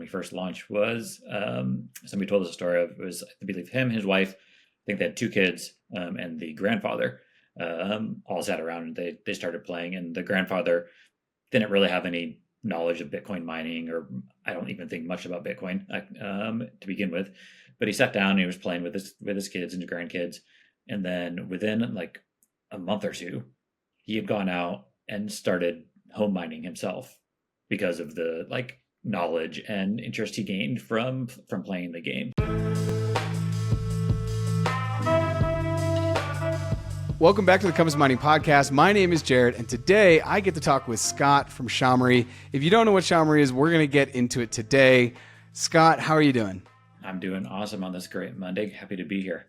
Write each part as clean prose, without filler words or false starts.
first launched was somebody told us a story of, it was, I believe, him, his wife, I think they had two kids, and the grandfather all sat around and they started playing. And the grandfather didn't really have any knowledge of Bitcoin mining, or I don't even think much about Bitcoin to begin with. But he sat down and he was playing with his kids and his grandkids. And then within like a month or two, he had gone out and started home mining himself because of the like knowledge and interest he gained from playing the game. Welcome back to the Compass Mining Podcast. My name is Jarrett, and today I get to talk with Scott from Shamory. If you don't know what Shamory is, we're going to get into it today. Scott, how are you doing? I'm doing awesome on this great Monday. Happy to be here.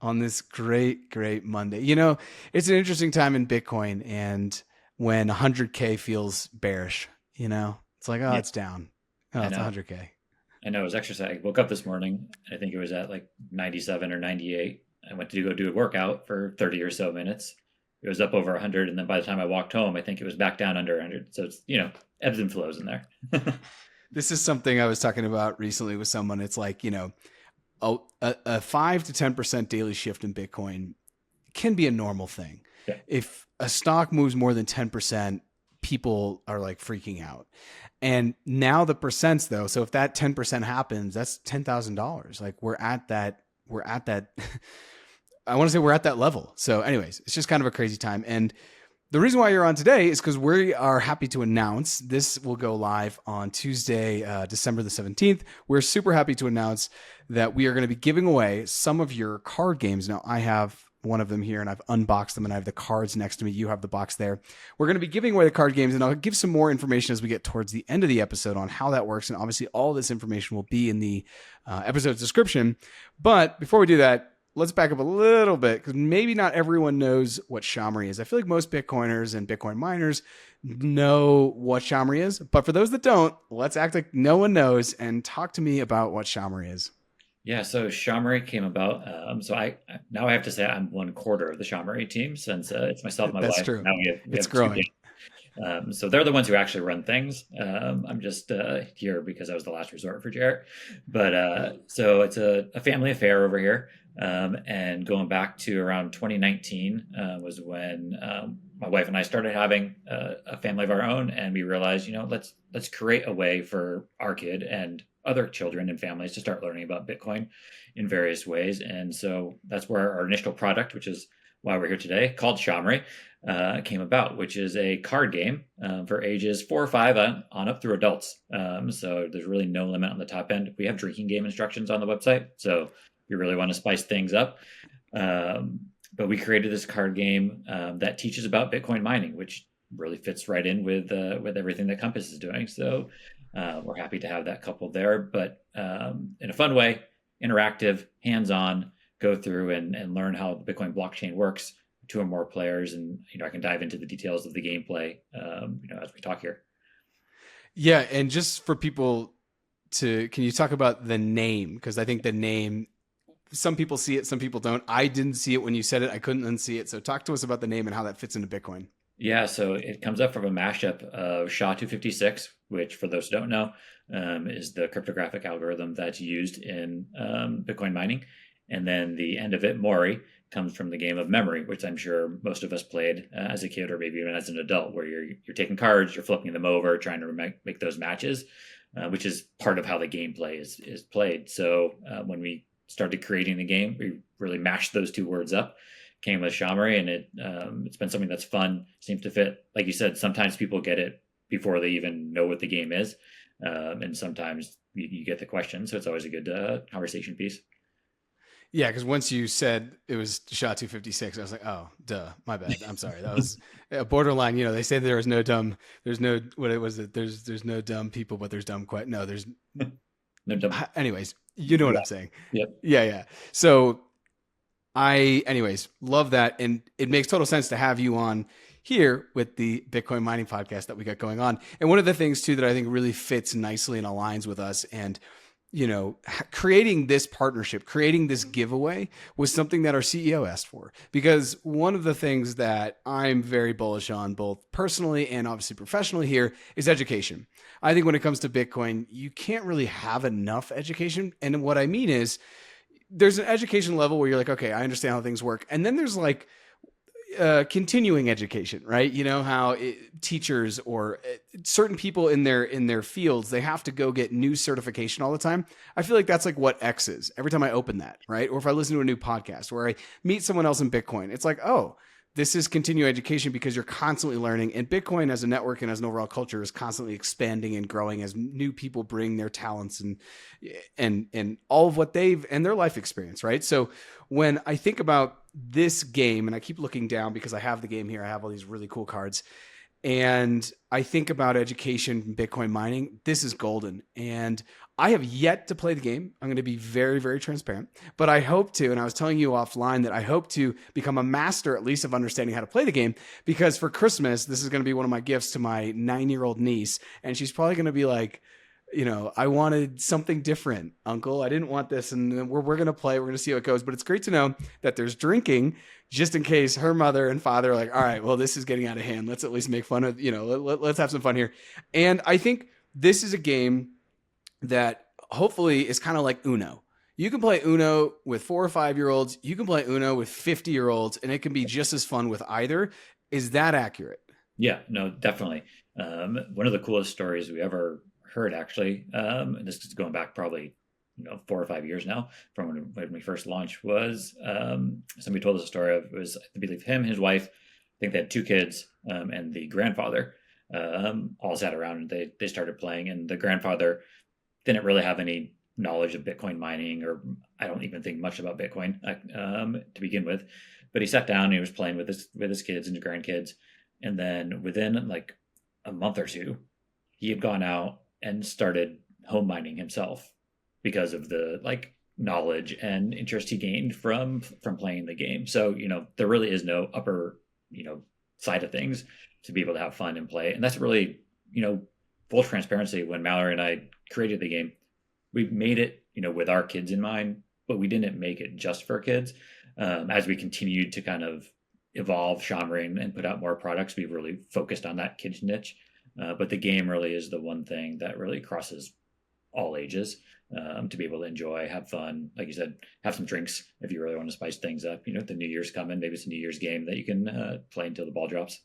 On this great Monday. You know, it's an interesting time in Bitcoin, and when 100K feels bearish, you know, it's like, oh, yeah, it's down. Oh, it's 100K. I know. It was exercise. I woke up this morning, I think it was at like 97 or 98. I went to go do a workout for 30 or so minutes. It was up over 100. And then by the time I walked home, I think it was back down under 100. So it's, you know, ebbs and flows in there. This is something I was talking about recently with someone. It's like, you know, a 5 to 10% daily shift in Bitcoin can be a normal thing. Yeah. If a stock moves more than 10%, people are like freaking out. And now the percents though, so if that 10% happens, that's $10,000. Like we're at that I want to say we're at that level. So anyways, it's just kind of a crazy time. And the reason why you're on today is because we are happy to announce this will go live on Tuesday, December the 17th. We're super happy to announce that we are going to be giving away some of your card games. Now, I have one of them here and I've unboxed them and I have the cards next to me. You have the box there. We're going to be giving away the card games, and I'll give some more information as we get towards the end of the episode on how that works. And obviously all this information will be in the episode's description. But before we do that, let's back up a little bit, because maybe not everyone knows what Shamory is. I feel like most Bitcoiners and Bitcoin miners know what Shamory is. But for those that don't, let's act like no one knows and talk to me about what Shamory is. Yeah, so Shamory came about. So I have to say I'm 1/4 of the Shamory team, since it's myself and my wife. That's true. Now we It's have growing. So they're the ones who actually run things. I'm just here because I was the last resort for Jarrett. But so it's a family affair over here. And going back to around 2019 was when my wife and I started having a family of our own, and we realized, you know, let's create a way for our kid and other children and families to start learning about Bitcoin in various ways. And so that's where our initial product, which is why we're here today, called Shamory, came about, which is a card game for ages 4 or 5 on up through adults. So there's really no limit on the top end. We have drinking game instructions on the website, so if you really want to spice things up. But we created this card game that teaches about Bitcoin mining, which really fits right in with everything that Compass is doing. So we're happy to have that coupled there, but in a fun way, interactive, hands-on, go through and learn how the Bitcoin blockchain works, 2 or more players. And, you know, I can dive into the details of the gameplay, you know, as we talk here. Yeah. And just for people can you talk about the name? Because I think the name, some people see it, some people don't. I didn't see it when you said it. I couldn't unsee it. So talk to us about the name and how that fits into Bitcoin. Yeah, so it comes up from a mashup of SHA-256, which, for those who don't know, is the cryptographic algorithm that's used in Bitcoin mining. And then the end of it, Mori, comes from the game of memory, which I'm sure most of us played as a kid or maybe even as an adult, where you're taking cards, you're flipping them over, trying to make those matches, which is part of how the gameplay is played. So when we started creating the game, we really mashed those 2 words up, came with Shamory, and it's been something that's fun, seems to fit. Like you said, sometimes people get it before they even know what the game is, and sometimes you get the question, so it's always a good conversation piece. Yeah, because once you said it was SHA-256, I was like, oh, duh, my bad. I'm sorry. That was a borderline. You know, they say there's no dumb people, but there's dumb there's no dumb. Anyways, you know what I'm saying. Yep. Yeah. So anyways, love that. And it makes total sense to have you on here with the Bitcoin mining podcast that we got going on. And one of the things too that I think really fits nicely and aligns with us, and creating this partnership, creating this giveaway was something that our CEO asked for. Because one of the things that I'm very bullish on, both personally and obviously professionally here, is education. I think when it comes to Bitcoin, you can't really have enough education. And what I mean is, there's an education level where you're like, okay, I understand how things work. And then there's like continuing education, right? You know how teachers or certain people in their fields, they have to go get new certification all the time. I feel like that's like what X is every time I open that, right? Or if I listen to a new podcast where I meet someone else in Bitcoin, it's like, oh, this is continuing education because you're constantly learning. And Bitcoin as a network and as an overall culture is constantly expanding and growing as new people bring their talents and all of what they've and their life experience, right? So when I think about this game, and I keep looking down because I have the game here, I have all these really cool cards, and I think about education and Bitcoin mining, this is golden. And I have yet to play the game. I'm going to be very, very transparent, but I hope to, and I was telling you offline that I hope to become a master at least of understanding how to play the game, because for Christmas, this is going to be one of my gifts to my 9-year-old niece. And she's probably going to be like, I wanted something different, Uncle. I didn't want this. And we're going to play. We're going to see how it goes. But it's great to know that there's drinking just in case her mother and father are like, all right, well, this is getting out of hand. Let's at least make fun of, let's have some fun here. And I think this is a game that hopefully is kind of like Uno. You can play Uno with 4 or 5-year-olds. You can play Uno with 50-year-olds, and it can be just as fun with either. Is that accurate? Yeah, no, definitely. One of the coolest stories we ever heard, actually, and this is going back probably 4 or 5 years now from when we first launched, was somebody told us a story of, it was, I believe, him, his wife, I think they had 2 kids, and the grandfather all sat around and they started playing, and the grandfather didn't really have any knowledge of Bitcoin mining, or I don't even think much about Bitcoin to begin with, but he sat down and he was playing with his kids and his grandkids, and then within like a month or two, he had gone out and started home mining himself because of the like knowledge and interest he gained from playing the game. So there really is no upper side of things to be able to have fun and play, and that's really full transparency. When Mallory and I created the game, we made it with our kids in mind, but we didn't make it just for kids. As we continued to kind of evolve Shamory and put out more products, we really focused on that kids niche. But the game really is the one thing that really crosses all ages, to be able to enjoy, have fun. Like you said, have some drinks if you really want to spice things up. The New Year's coming, maybe it's a New Year's game that you can play until the ball drops.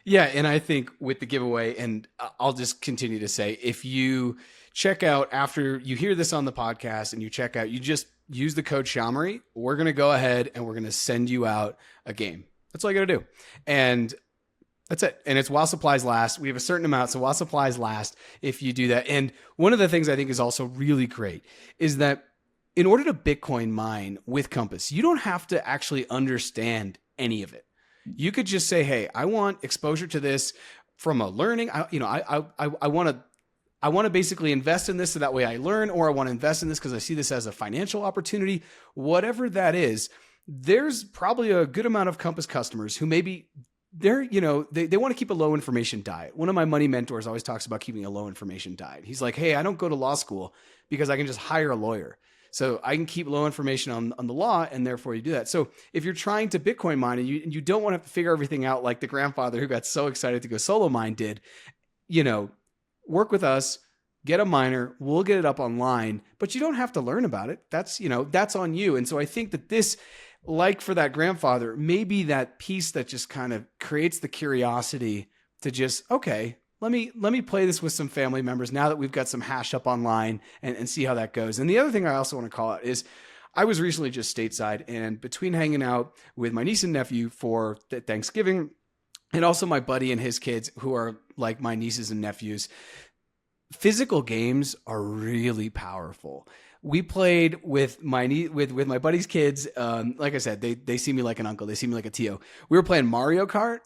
Yeah, and I think with the giveaway, and I'll just continue to say, if you check out after you hear this on the podcast and you check out, you just use the code Shamory, we're going to go ahead and we're going to send you out a game. That's all you got to do. And that's it. And it's while supplies last. We have a certain amount. So while supplies last, if you do that. And one of the things I think is also really great is that in order to Bitcoin mine with Compass, you don't have to actually understand any of it. You could just say, hey, I want exposure to this from a learning. I want to basically invest in this so that way I learn, or I want to invest in this because I see this as a financial opportunity. Whatever that is, there's probably a good amount of Compass customers who maybe they want to keep a low information diet. One of my money mentors always talks about keeping a low information diet. He's like, hey, I don't go to law school because I can just hire a lawyer. So I can keep low information on the law, and therefore you do that. So if you're trying to Bitcoin mine and you don't want to have to figure everything out like the grandfather who got so excited to go solo mine did, work with us, get a miner, we'll get it up online, but you don't have to learn about it. That's on you. And so I think that this, like for that grandfather, maybe that piece that just kind of creates the curiosity to just, okay, let me play this with some family members now that we've got some hash up online and see how that goes. And the other thing I also want to call out is I was recently just stateside, and between hanging out with my niece and nephew for Thanksgiving and also my buddy and his kids who are like my nieces and nephews, physical games are really powerful. We played with my buddy's kids. Like I said, they see me like an uncle. They see me like a Tio. We were playing Mario Kart.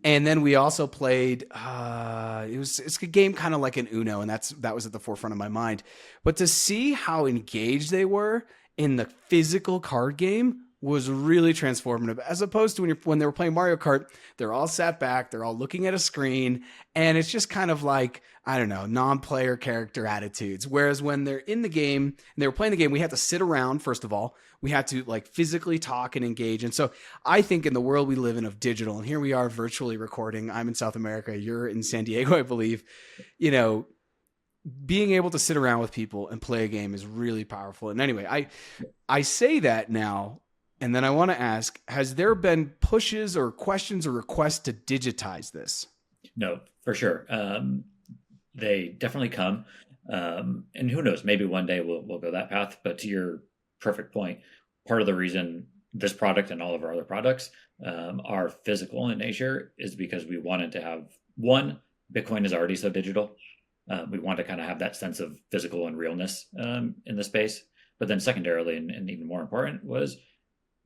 And then we also played, it's a game kind of like an Uno, and that was at the forefront of my mind. But to see how engaged they were in the physical card game was really transformative, as opposed to when they were playing Mario Kart, they're all sat back, they're all looking at a screen, and it's just kind of like, I don't know, non-player character attitudes. Whereas when they're in the game and they were playing the game, we had to sit around, first of all. We had to like physically talk and engage. And so I think in the world we live in of digital, and here we are virtually recording. I'm in South America, you're in San Diego, I believe. You know, being able to sit around with people and play a game is really powerful. And anyway, I say that now, and then I want to ask, has there been pushes or questions or requests to digitize this? No, for sure. They definitely come. And who knows, maybe one day we'll go that path. But to your perfect point, part of the reason this product and all of our other products are physical in nature is because we wanted to have one, Bitcoin is already so digital. We want to kind of have that sense of physical and realness in the space. But then secondarily, and even more important, was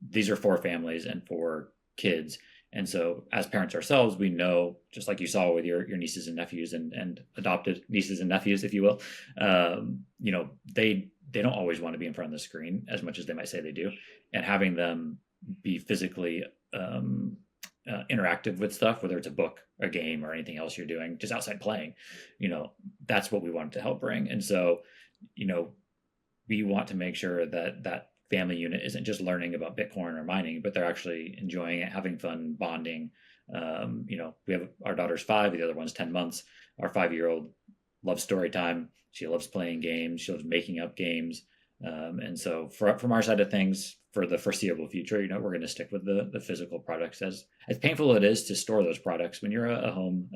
these are for families and for kids. And so as parents ourselves, we know, just like you saw with your nieces and nephews and adopted nieces and nephews, if you will, they don't always want to be in front of the screen as much as they might say they do. And having them be physically interactive with stuff, whether it's a book, a game, or anything else you're doing, just outside playing, that's what we wanted to help bring. And so, we want to make sure that family unit isn't just learning about Bitcoin or mining, but they're actually enjoying it, having fun, bonding. We have our daughter's 5, the other one's 10 months. Our 5-year-old loves story time. She loves playing games. She loves making up games. And so from our side of things, for the foreseeable future, we're going to stick with the physical products. As painful it is to store those products when you're a home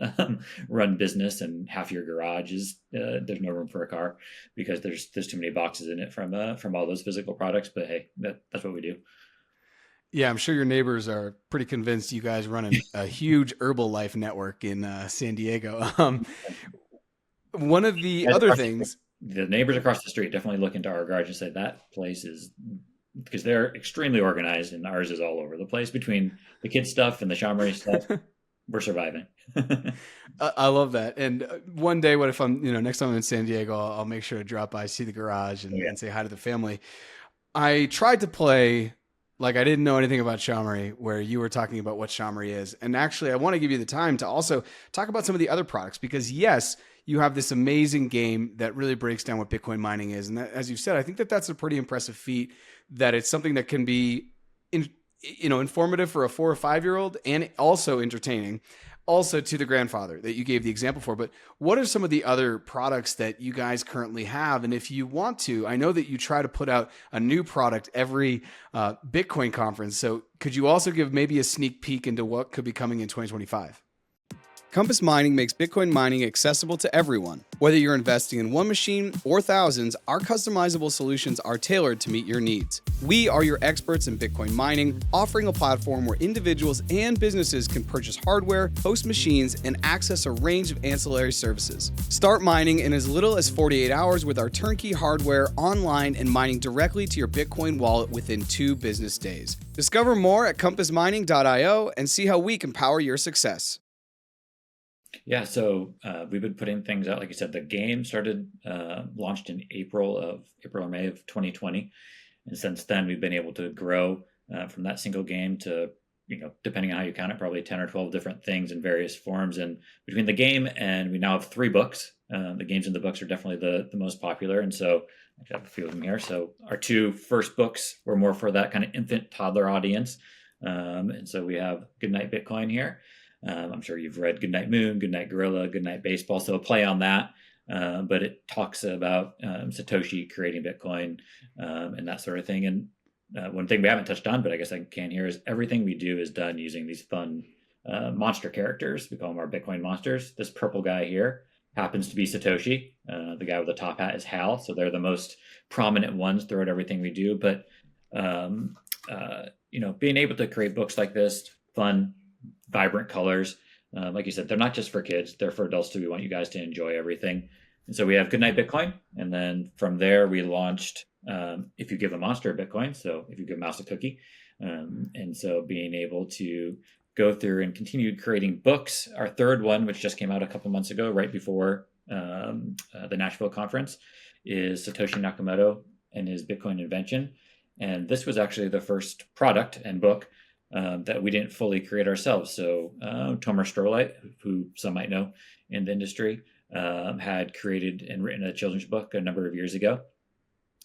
run business and half your garage is there's no room for a car because there's too many boxes in it from all those physical products. But hey, that's what we do. Yeah, I'm sure your neighbors are pretty convinced you guys run a huge Herbalife network in San Diego. One of the other things, the neighbors across the street definitely look into our garage and say that place is, because they're extremely organized and ours is all over the place between the kids stuff and the Shamory stuff. We're surviving. I love that. And one day, what if I'm, next time I'm in San Diego, I'll make sure to drop by, see the garage and say hi to the family. I tried to play like I didn't know anything about Shamory, where you were talking about what Shamory is. And actually, I want to give you the time to also talk about some of the other products, because yes, you have this amazing game that really breaks down what Bitcoin mining is. And that, as you said, I think that's a pretty impressive feat, that it's something that can be informative for a 4 or 5-year-old and also entertaining, also to the grandfather that you gave the example for. But what are some of the other products that you guys currently have? And if you want to, I know that you try to put out a new product every Bitcoin conference. So could you also give maybe a sneak peek into what could be coming in 2025? Compass Mining makes Bitcoin mining accessible to everyone. Whether you're investing in one machine or thousands, our customizable solutions are tailored to meet your needs. We are your experts in Bitcoin mining, offering a platform where individuals and businesses can purchase hardware, host machines, and access a range of ancillary services. Start mining in as little as 48 hours with our turnkey hardware online and mining directly to your Bitcoin wallet within 2 business days. Discover more at compassmining.io and see how we can power your success. Yeah, so we've been putting things out. Like you said, the game started launched in April or May of 2020, and since then we've been able to grow from that single game to, depending on how you count it, probably 10 or 12 different things in various forms. And between the game and we now have 3 books. The games and the books are definitely the most popular, and so I have a few of them here. So our 2 first books were more for that kind of infant toddler audience, and so we have Goodnight Bitcoin here. I'm sure you've read Goodnight Moon, Goodnight Gorilla, Goodnight Baseball, so a play on that. But it talks about Satoshi creating Bitcoin and that sort of thing. And one thing we haven't touched on, but I guess I can here, is everything we do is done using these fun monster characters. We call them our Bitcoin monsters. This purple guy here happens to be Satoshi. The guy with the top hat is Hal. So they're the most prominent ones throughout everything we do. But, being able to create books like this, fun, vibrant colors. Like you said, they're not just for kids, they're for adults too. We want you guys to enjoy everything. And so we have Goodnight Bitcoin. And then from there, we launched If You Give a Monster a Bitcoin. So if you give a mouse a cookie. And so being able to go through and continue creating books. Our third one, which just came out a couple months ago, right before the Nashville conference, is Satoshi Nakamoto and his Bitcoin invention. And this was actually the first product and book that we didn't fully create ourselves. So Tomer Strolight, who some might know in the industry, had created and written a children's book a number of years ago,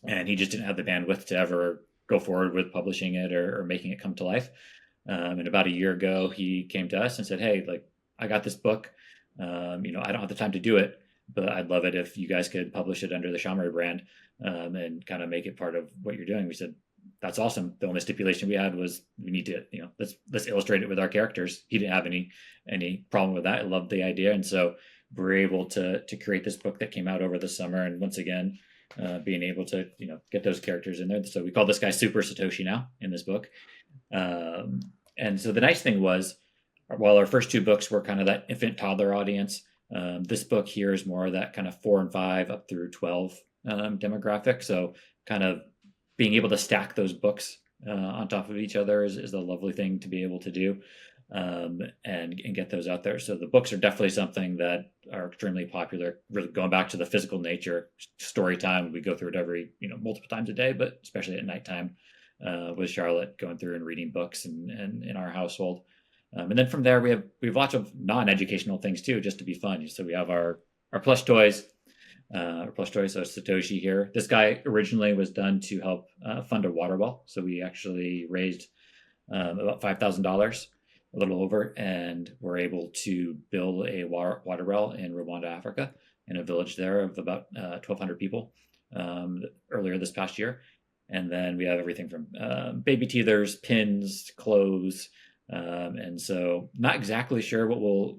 and he just didn't have the bandwidth to ever go forward with publishing it or making it come to life. And about a year ago, he came to us and said, "Hey, like I got this book. I don't have the time to do it, but I'd love it if you guys could publish it under the Shamory brand and kind of make it part of what you're doing." We said, "That's awesome." The only stipulation we had was we need to, let's illustrate it with our characters. He didn't have any problem with that. I loved the idea, and so we were able to create this book that came out over the summer. And once again, being able to get those characters in there. So we call this guy Super Satoshi now in this book. And so the nice thing was, while our first two books were kind of that infant toddler audience, this book here is more of that kind of 4 and 5 up through 12 demographic. So kind of being able to stack those books on top of each other is a lovely thing to be able to do, and get those out there. So the books are definitely something that are extremely popular. Really going back to the physical nature, story time, we go through it every multiple times a day, but especially at nighttime with Charlotte going through and reading books and in our household. And then from there, we have lots of non-educational things too, just to be fun. So we have our plush toys, so Satoshi here. This guy originally was done to help fund a water well. So we actually raised about $5,000, a little over, and were able to build a water well in Rwanda, Africa, in a village there of about 1,200 people earlier this past year. And then we have everything from baby teethers, pins, clothes. And so not exactly sure what we'll,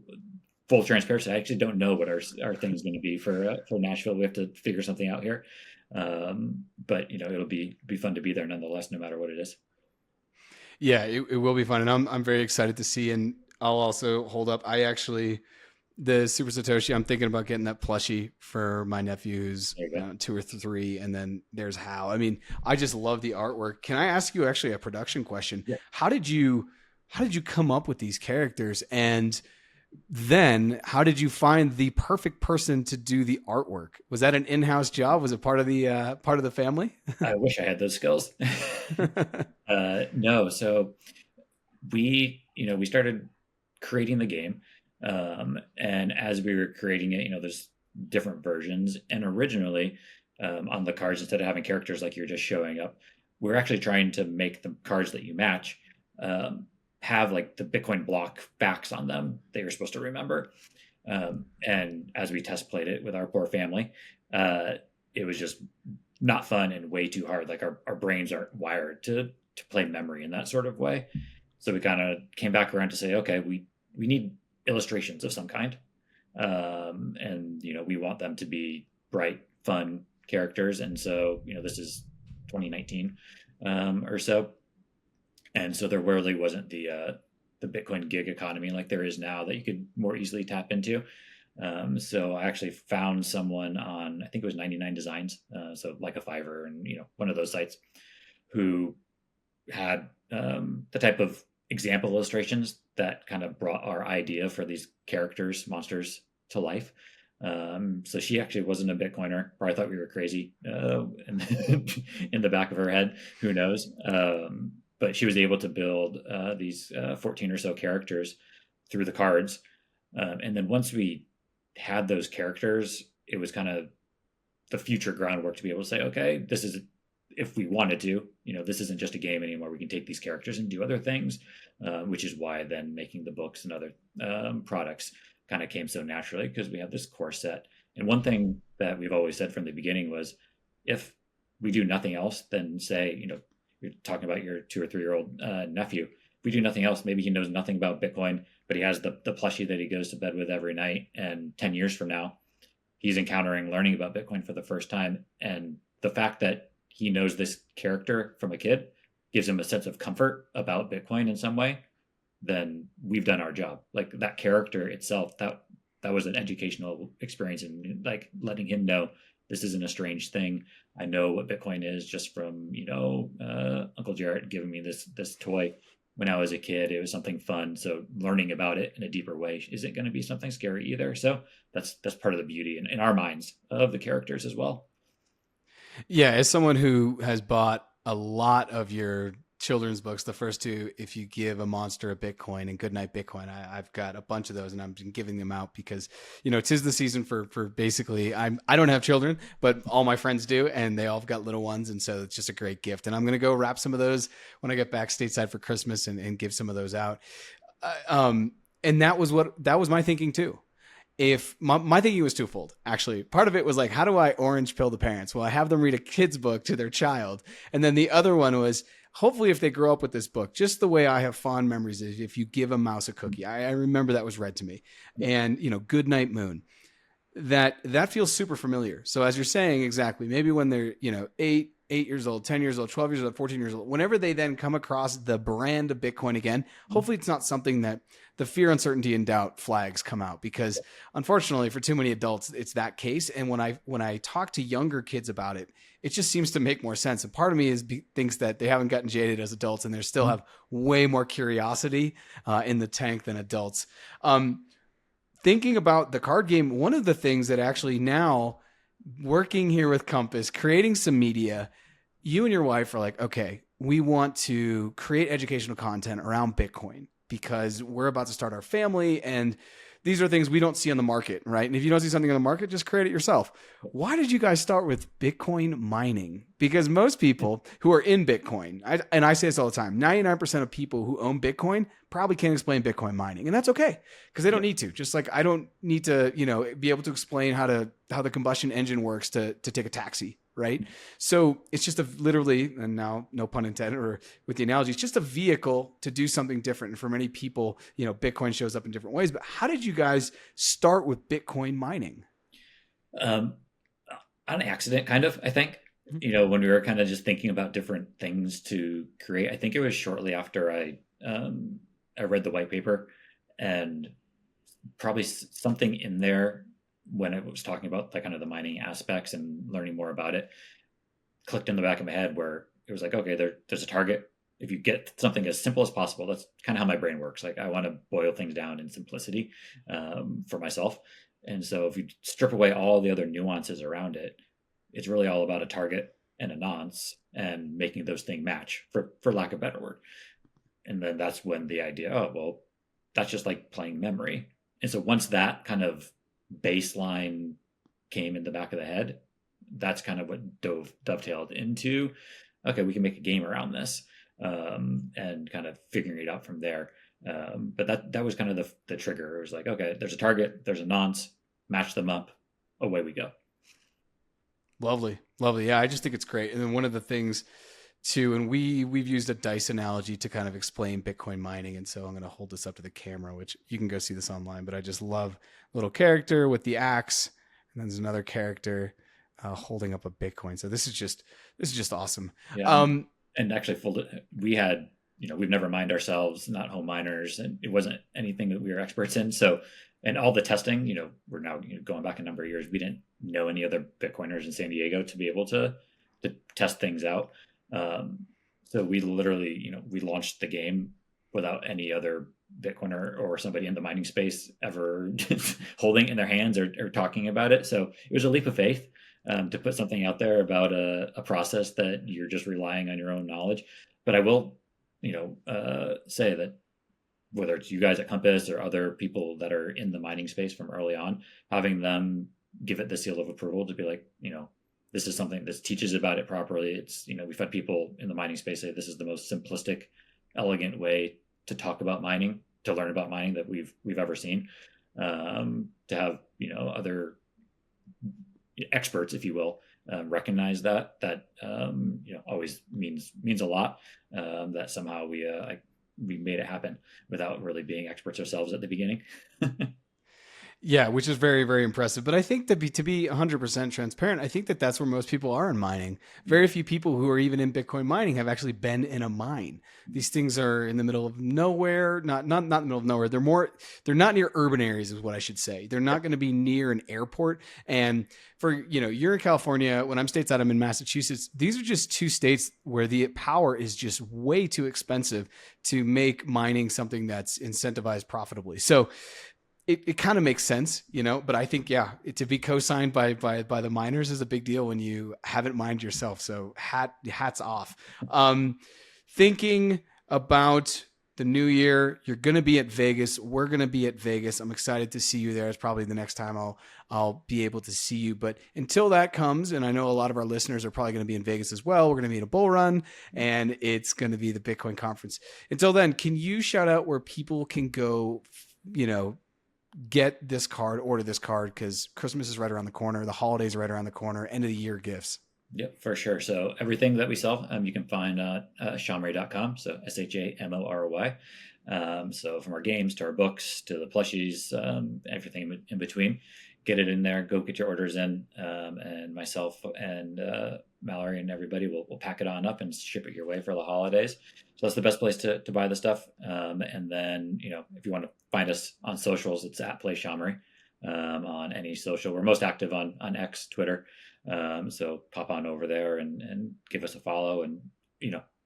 full transparency, I actually don't know what our thing is going to be for Nashville. We have to figure something out here. But it'll be fun to be there nonetheless, no matter what it is. Yeah, it will be fun. And I'm very excited to see. And I'll also hold up. The Super Satoshi, I'm thinking about getting that plushie for my nephews, 2 or 3. And then there's Hal. I mean, I just love the artwork. Can I ask you actually a production question? Yeah. How did you come up with these characters? And then how did you find the perfect person to do the artwork? Was that an in-house job? Was it part of the family? I wish I had those skills. No. So we started creating the game. And as we were creating it, there's different versions. And originally, on the cards, instead of having characters like you're just showing up, we're actually trying to make the cards that you match have like the Bitcoin block backs on them that you're supposed to remember. And as we test played it with our poor family, it was just not fun and way too hard. Like our brains aren't wired to play memory in that sort of way. So we kind of came back around to say, okay, we need illustrations of some kind. And we want them to be bright, fun characters. And so, this is 2019 or so. And so there really wasn't the Bitcoin gig economy like there is now that you could more easily tap into. So I actually found someone on, I think it was 99 Designs, so like a Fiverr and one of those sites, who had the type of example illustrations that kind of brought our idea for these characters, monsters, to life. So she actually wasn't a Bitcoiner. Probably thought we were crazy in the back of her head. Who knows? But she was able to build these 14 or so characters through the cards. And then once we had those characters, it was kind of the future groundwork to be able to say, okay, this is, if we wanted to, this isn't just a game anymore. We can take these characters and do other things, which is why then making the books and other products kind of came so naturally, because we have this core set. And one thing that we've always said from the beginning was, if we do nothing else, then say, you're talking about your 2 or 3-year-old nephew. If we do nothing else, maybe he knows nothing about Bitcoin, but he has the plushie that he goes to bed with every night. And 10 years from now, he's learning about Bitcoin for the first time. And the fact that he knows this character from a kid gives him a sense of comfort about Bitcoin in some way, then we've done our job. Like that character itself, that was an educational experience, and like letting him know this isn't a strange thing. I know what Bitcoin is just from, Uncle Jarrett giving me this toy when I was a kid. It was something fun. So learning about it in a deeper way isn't going to be something scary either. So that's part of the beauty in our minds of the characters as well. Yeah, as someone who has bought a lot of your children's books, the first two, if you give a monster a Bitcoin and Goodnight Bitcoin, I've got a bunch of those and I've been giving them out because, tis the season for basically, I don't have children, but all my friends do. And they all have got little ones. And so it's just a great gift. And I'm going to go wrap some of those when I get back stateside for Christmas and give some of those out. And that was my thinking too. If my thinking was twofold, actually. Part of it was like, how do I orange pill the parents? Well, I have them read a kid's book to their child. And then the other one was, hopefully if they grow up with this book, just the way I have fond memories is if you give a mouse a cookie. I remember that was read to me. And, Good Night Moon. That feels super familiar. So as you're saying, exactly, maybe when they're, 8 years old, 10 years old, 12 years old, 14 years old, whenever they then come across the brand of Bitcoin again, hopefully it's not something that the fear, uncertainty, and doubt flags come out, because unfortunately for too many adults, it's that case. And when I talk to younger kids about it, it just seems to make more sense. And part of me thinks that they haven't gotten jaded as adults and they still have way more curiosity in the tank than adults. Thinking about the card game, one of the things that actually now working here with Compass, creating some media, you and your wife are like, okay, we want to create educational content around Bitcoin because we're about to start our family and these are things we don't see on the market, right? And if you don't see something on the market, just create it yourself. Why did you guys start with Bitcoin mining? Because most people who are in Bitcoin, and I say this all the time, 99% of people who own Bitcoin probably can't explain Bitcoin mining. And that's okay, because they don't need to. Just like I don't need to, be able to explain how the combustion engine works to take a taxi, right? So it's just literally, and now no pun intended, or with the analogy, it's just a vehicle to do something different. And for many people, Bitcoin shows up in different ways. But how did you guys start with Bitcoin mining? On accident, kind of, I think. When we were kind of just thinking about different things to create, I think it was shortly after I read the white paper, and probably something in there when it was talking about kind of the mining aspects and learning more about it clicked in the back of my head, where it was like, okay, there's a target. If you get something as simple as possible, that's kind of how my brain works. Like I want to boil things down in simplicity for myself. And so if you strip away all the other nuances around it, it's really all about a target and a nonce and making those things match, for lack of a better word. And then that's when the idea, oh, well, that's just like playing memory. And so once that kind of baseline came in the back of the head, that's kind of what dovetailed into, okay, we can make a game around this, and kind of figuring it out from there. But that was kind of the trigger. It was like, okay, there's a target, there's a nonce, match them up, away we go. Lovely. Yeah, I just think it's great. And then one of the things too, and we've used a dice analogy to kind of explain Bitcoin mining. And so I'm going to hold this up to the camera, which you can go see this online, but I just love little character with the axe. And then there's another character holding up a Bitcoin. So this is just awesome. Yeah. And actually we had, we've never mined ourselves, not home miners, and it wasn't anything that we were experts in. So, and all the testing, we're now going back a number of years, we didn't know any other Bitcoiners in San Diego to be able to test things out. So we literally, we launched the game without any other Bitcoiner or somebody in the mining space ever holding in their hands or talking about it. So it was a leap of faith to put something out there about a process that you're just relying on your own knowledge. But I will, say that whether it's you guys at Compass or other people that are in the mining space from early on, having them give it the seal of approval to be like, this is something that teaches about it properly. It's, we've had people in the mining space say this is the most simplistic, elegant way to talk about mining, to learn about mining that we've ever seen. To have, other experts, if you will, recognize that always means a lot. That somehow we made it happen without really being experts ourselves at the beginning. Yeah, which is very, very impressive. But I think to be 100% transparent, I think that's where most people are in mining. Very few people who are even in Bitcoin mining have actually been in a mine. These things are in the middle of nowhere, not in the middle of nowhere. They're not near urban areas is what I should say. They're not going to be near an airport. And for, you're in California, when I'm stateside, I'm in Massachusetts. These are just two states where the power is just way too expensive to make mining something that's incentivized profitably. So it kind of makes sense, but I think, yeah, to be co-signed by the miners is a big deal when you haven't mined yourself. So hats off. Thinking about the new year, you're going to be at Vegas. We're going to be at Vegas. I'm excited to see you there. It's probably the next time I'll be able to see you. But until that comes, and I know a lot of our listeners are probably going to be in Vegas as well. We're going to be in a bull run, and it's going to be the Bitcoin conference. Until then, can you shout out where people can go, get this card, order this card, because Christmas is right around the corner. The holidays are right around the corner. End of the year gifts. Yep, for sure. So everything that we sell, you can find at shamory.com. So SHAMORY. So from our games to our books to the plushies, everything in between, get it in there. Go get your orders in, and myself and Mallory and everybody will pack it on up and ship it your way for the holidays. So that's the best place to buy the stuff. And then, if you want to find us on socials, it's at Play Shamory on any social. We're most active on X, Twitter. So pop on over there and give us a follow. And,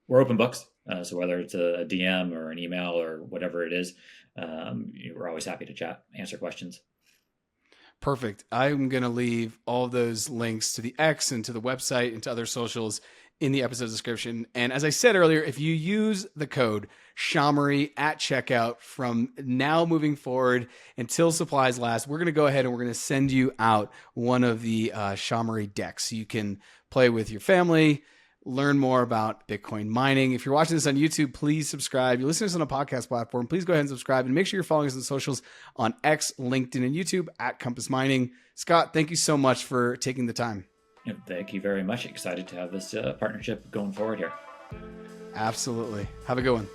we're open books. So whether it's a DM or an email or whatever it is, we're always happy to chat, answer questions. Perfect. I'm going to leave all those links to the X and to the website and to other socials in the episode description. And as I said earlier, if you use the code Shamory at checkout from now moving forward until supplies last, we're going to go ahead and we're going to send you out one of the Shamory decks so you can play with your family, learn more about Bitcoin mining. If you're watching this on YouTube, please subscribe. You're listening to this on a podcast platform, please go ahead and subscribe, and make sure you're following us on socials on X, LinkedIn, and YouTube at Compass Mining. Scott, thank you so much for taking the time. And thank you very much. Excited to have this partnership going forward here. Absolutely. Have a good one.